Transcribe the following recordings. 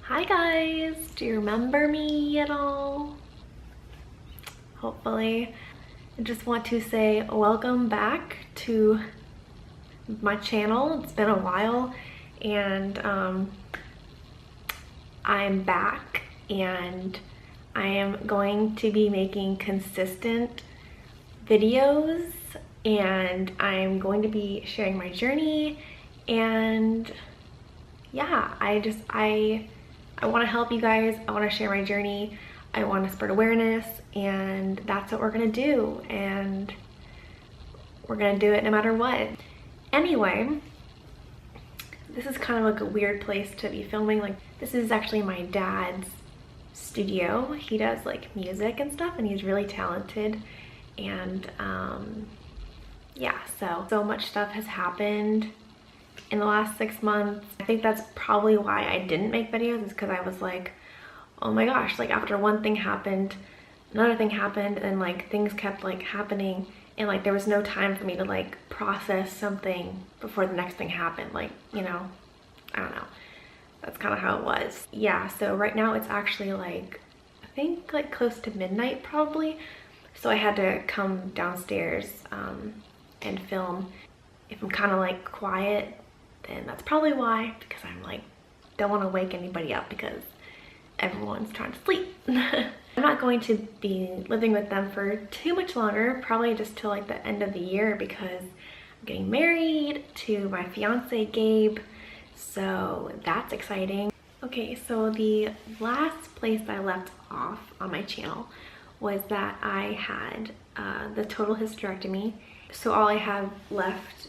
Hi guys, do you remember me at all? Hopefully. I just want to say welcome back to my channel. It's been a while and I'm back and I am going to be making consistent videos and I'm going to be sharing my journey, and yeah, I want to help you guys. I want to share my journey. I want to spread awareness, and that's what we're gonna do, and we're gonna do it no matter what. Anyway, this is kind of like a weird place to be filming. Like, this is actually my dad's studio. He does like music and stuff, and he's really talented, and yeah, so much stuff has happened in the last 6 months. I think that's probably why I didn't make videos, is because I was like, oh my gosh, like after one thing happened, another thing happened, and like things kept like happening, and like there was no time for me to like process something before the next thing happened. Like, you know, I don't know. That's kind of how it was. Yeah, so right now it's actually like, I think like close to midnight probably. So I had to come downstairs and film. If I'm kind of like quiet, then that's probably why, because I'm like, don't want to wake anybody up because everyone's trying to sleep. I'm not going to be living with them for too much longer, probably just till like the end of the year, because I'm getting married to my fiance Gabe, so that's exciting. Okay, so the last place I left off on my channel was that I had the total hysterectomy. So all I have left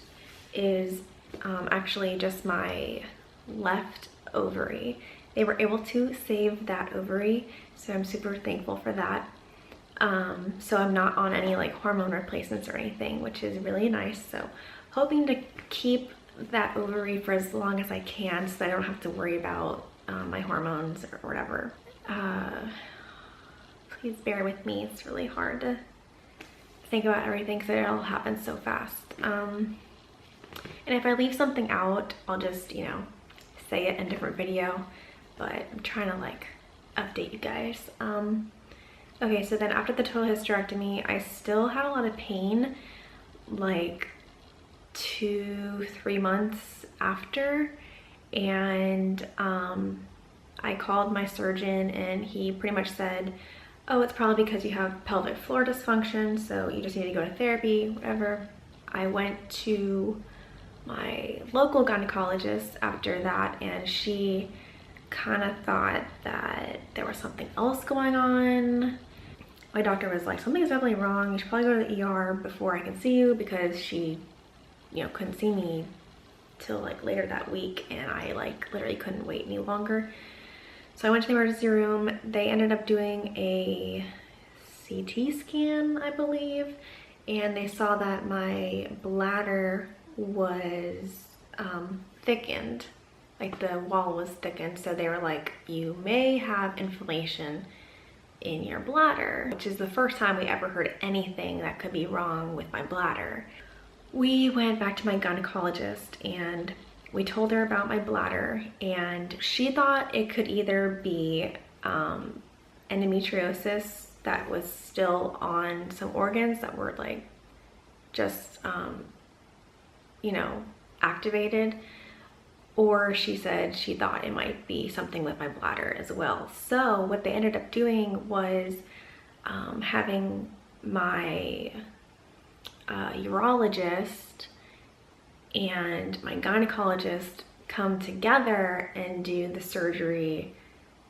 is actually just my left ovary. They were able to save that ovary, so I'm super thankful for that. So I'm not on any like hormone replacements or anything, which is really nice. So hoping to keep that ovary for as long as I can, so that I don't have to worry about my hormones or whatever. Please bear with me, it's really hard to think about everything because it all happens so fast. And if I leave something out, I'll just, you know, say it in a different video, but I'm trying to like update you guys. Okay, so then after the total hysterectomy, I still had a lot of pain, like 2-3 months after, and I called my surgeon and he pretty much said, oh, it's probably because you have pelvic floor dysfunction, so you just need to go to therapy, whatever. I went to my local gynecologist after that, and she kind of thought that there was something else going on. My doctor was like, something's definitely wrong. You should probably go to the ER before I can see you, because she, you know, couldn't see me till like later that week, and I like literally couldn't wait any longer. So I went to the emergency room. They ended up doing a CT scan, I believe, and they saw that my bladder was thickened, like the wall was thickened. So they were like, you may have inflammation in your bladder, which is the first time we ever heard anything that could be wrong with my bladder. We went back to my gynecologist and we told her about my bladder, and she thought it could either be endometriosis that was still on some organs that were like just you know, activated, or she said she thought it might be something with my bladder as well. So what they ended up doing was having my urologist and my gynecologist come together and do the surgery,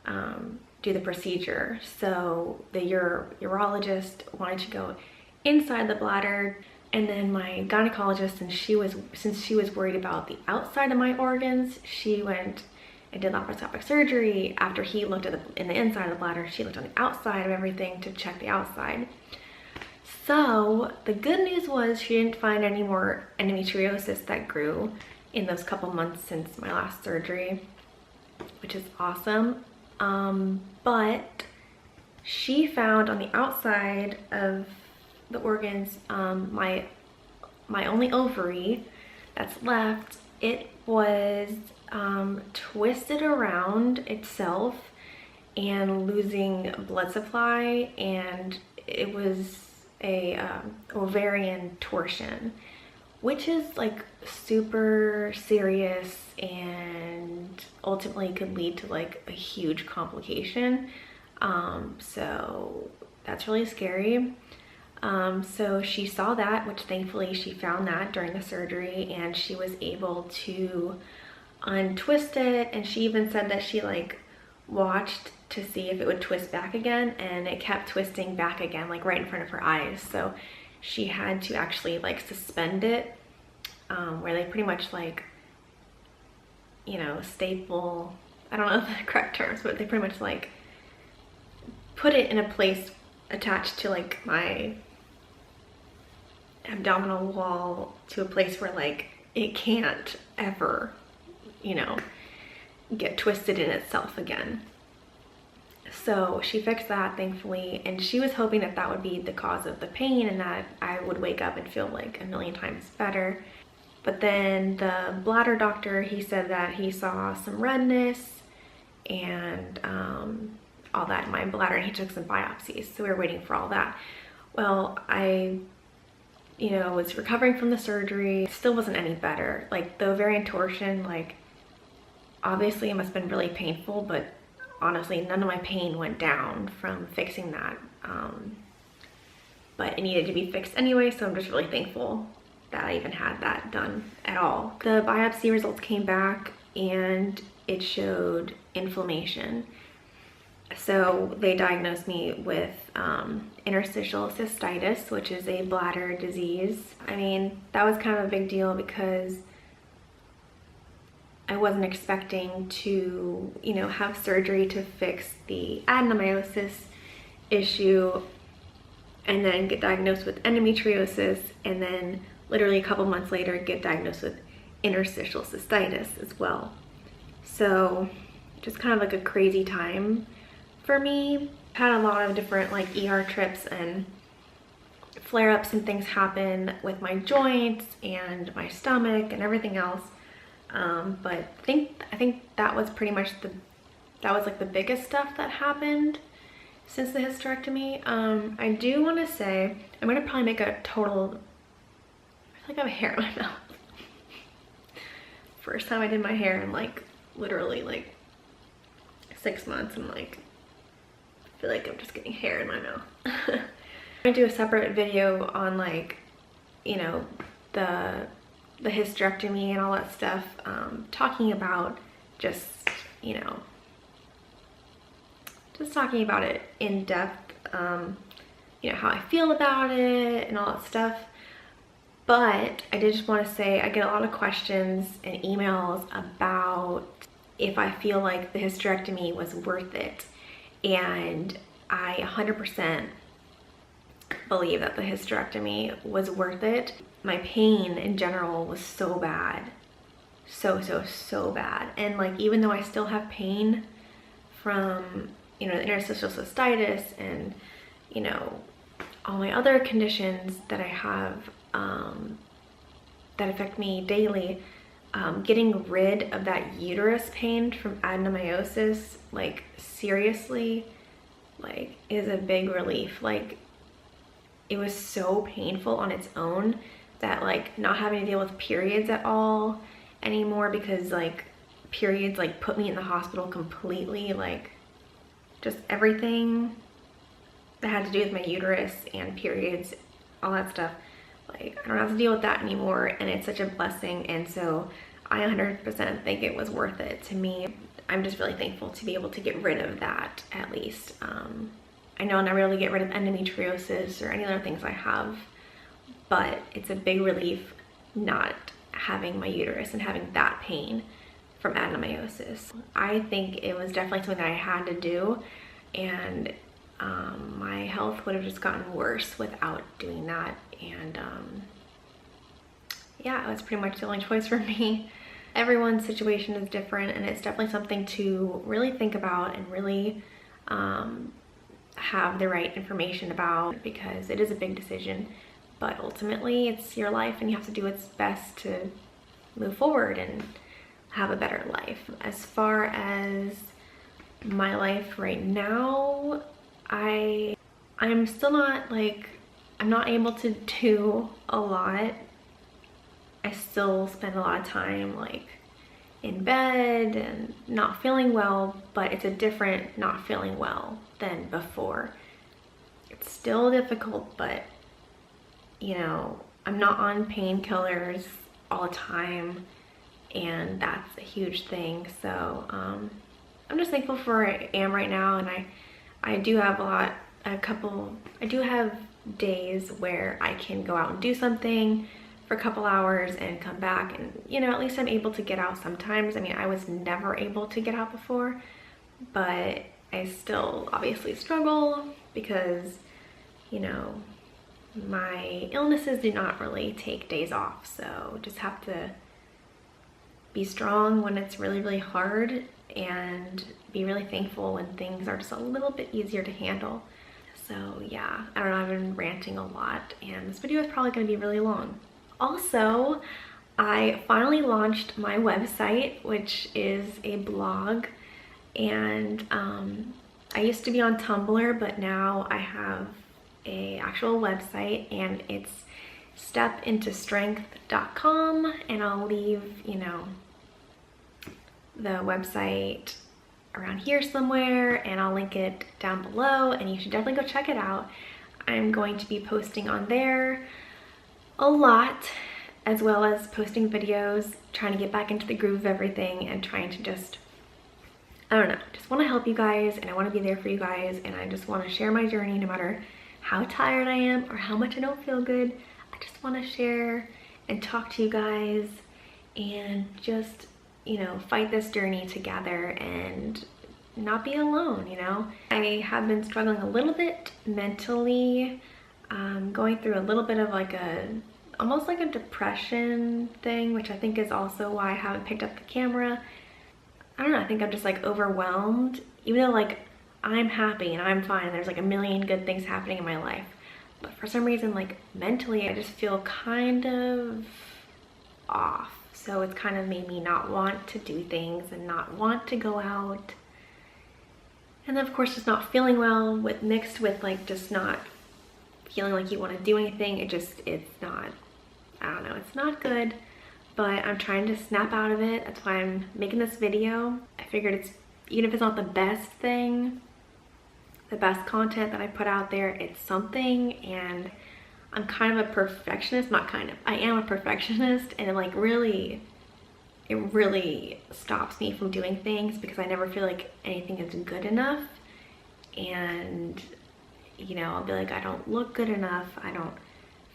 do the procedure. So the urologist wanted to go inside the bladder, and then my gynecologist, since she was worried about the outside of my organs, she went and did laparoscopic surgery. After he looked at in the inside of the bladder, she looked on the outside of everything to check the outside. So the good news was she didn't find any more endometriosis that grew in those couple months since my last surgery, which is awesome. But she found on the outside of the organs, my only ovary that's left, it was twisted around itself and losing blood supply, and it was a ovarian torsion, which is like super serious and ultimately could lead to like a huge complication. So that's really scary. So she saw that, which thankfully she found that during the surgery, and she was able to untwist it. And she even said that she like watched to see if it would twist back again, and it kept twisting back again, like right in front of her eyes. So she had to actually like suspend it, where they pretty much like, you know, staple, I don't know the correct terms, but they pretty much like put it in a place attached to like my abdominal wall, to a place where like it can't ever, you know, get twisted in itself again. So she fixed that, thankfully, and she was hoping that that would be the cause of the pain and that I would wake up and feel like a million times better. But then the bladder doctor, he said that he saw some redness and all that in my bladder, and he took some biopsies, so we were waiting for all that. Well, I, you know, was recovering from the surgery, still wasn't any better. Like the ovarian torsion, like obviously it must have been really painful, but honestly none of my pain went down from fixing that. But it needed to be fixed anyway, so I'm just really thankful that I even had that done at all. The biopsy results came back and it showed inflammation. So they diagnosed me with interstitial cystitis, which is a bladder disease. I mean, that was kind of a big deal because I wasn't expecting to, you know, have surgery to fix the adenomyosis issue and then get diagnosed with endometriosis, and then literally a couple months later get diagnosed with interstitial cystitis as well. So just kind of like a crazy time for me. Had a lot of different like ER trips and flare-ups and things happen with my joints and my stomach and everything else. But I think that was pretty much that was like the biggest stuff that happened since the hysterectomy. I do want to say I'm gonna probably make a total, I feel like I have hair in my mouth. First time I did my hair in like literally like 6 months. I'm like, I feel like I'm just getting hair in my mouth. I'm gonna do a separate video on like, you know, the hysterectomy and all that stuff, talking about just, you know, just talking about it in depth, you know, how I feel about it and all that stuff. But I did just want to say I get a lot of questions and emails about if I feel like the hysterectomy was worth it. And I 100% believe that the hysterectomy was worth it. My pain in general was so bad, so bad. And like, even though I still have pain from, you know, the interstitial cystitis and, you know, all my other conditions that I have that affect me daily, getting rid of that uterus pain from adenomyosis, like seriously, like is a big relief. Like it was so painful on its own that like not having to deal with periods at all anymore, because like periods like put me in the hospital completely, like just everything that had to do with my uterus and periods, all that stuff, like I don't have to deal with that anymore, and it's such a blessing. And so I 100% think it was worth it. To me, I'm just really thankful to be able to get rid of that at least. I know I'll never be able to get rid of endometriosis or any other things I have, but it's a big relief not having my uterus and having that pain from adenomyosis. I think it was definitely something that I had to do, and my health would have just gotten worse without doing that. And yeah, it was pretty much the only choice for me. Everyone's situation is different, and it's definitely something to really think about and really have the right information about, because it is a big decision, but ultimately it's your life and you have to do what's best to move forward and have a better life. As far as my life right now, I'm still not like, I'm not able to do a lot. I still spend a lot of time like in bed and not feeling well, but it's a different not feeling well than before. It's still difficult, but you know, I'm not on painkillers all the time, and that's a huge thing. So I'm just thankful for where I am right now, and I do have I do have days where I can go out and do something for a couple hours and come back, and you know, at least I'm able to get out sometimes. I mean, I was never able to get out before, but I still obviously struggle because, you know, my illnesses do not really take days off, so just have to be strong when it's really, really hard and be really thankful when things are just a little bit easier to handle. So yeah, I don't know, I've been ranting a lot, and this video is probably going to be really long. Also, I finally launched my website, which is a blog, and I used to be on Tumblr, but now I have a actual website, and it's stepintostrength.com, and I'll leave, you know, the website around here somewhere, and I'll link it down below, and you should definitely go check it out. I'm going to be posting on there a lot, as well as posting videos, trying to get back into the groove of everything, and trying to just, I don't know, just want to help you guys, and I want to be there for you guys, and I just want to share my journey no matter how tired I am or how much I don't feel good. I just want to share and talk to you guys and just, you know, fight this journey together and not be alone, you know. I have been struggling a little bit mentally, going through a little bit of like almost like a depression thing, which I think is also why I haven't picked up the camera. I don't know, I think I'm just like overwhelmed, even though like I'm happy and I'm fine. There's like a million good things happening in my life. But for some reason, like mentally, I just feel kind of off. So it's kind of made me not want to do things and not want to go out. And then of course, just not feeling well mixed with like just not feeling like you want to do anything. It's not, I don't know, it's not good. But I'm trying to snap out of it. That's why I'm making this video. I figured even if it's not the best thing, the best content that I put out there, it's something. And I'm kind of a perfectionist, I am a perfectionist, and it really stops me from doing things because I never feel like anything is good enough. And you know, I'll be like, I don't look good enough, I don't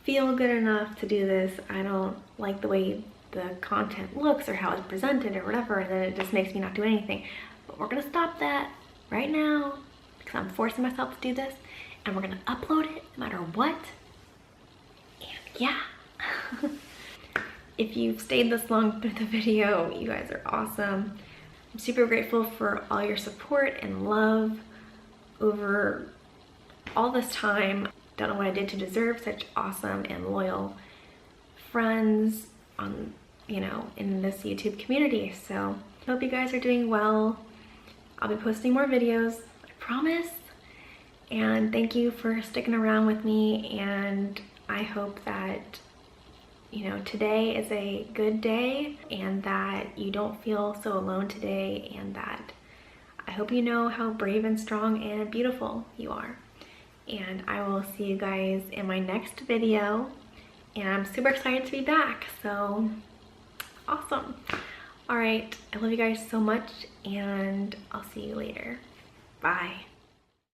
feel good enough to do this, I don't like the way the content looks or how it's presented or whatever, and then it just makes me not do anything. But we're gonna stop that right now because I'm forcing myself to do this, and we're gonna upload it no matter what. And yeah. If you've stayed this long through the video, you guys are awesome. I'm super grateful for all your support and love over all this time. Don't know what I did to deserve such awesome and loyal friends on, you know, in this YouTube community. So I hope you guys are doing well. I'll be posting more videos, I promise. And thank you for sticking around with me, and I hope that, you know, today is a good day and that you don't feel so alone today, and that I hope you know how brave and strong and beautiful you are. And I will see you guys in my next video, and I'm super excited to be back, so awesome. All right, I love you guys so much, and I'll see you later. Bye.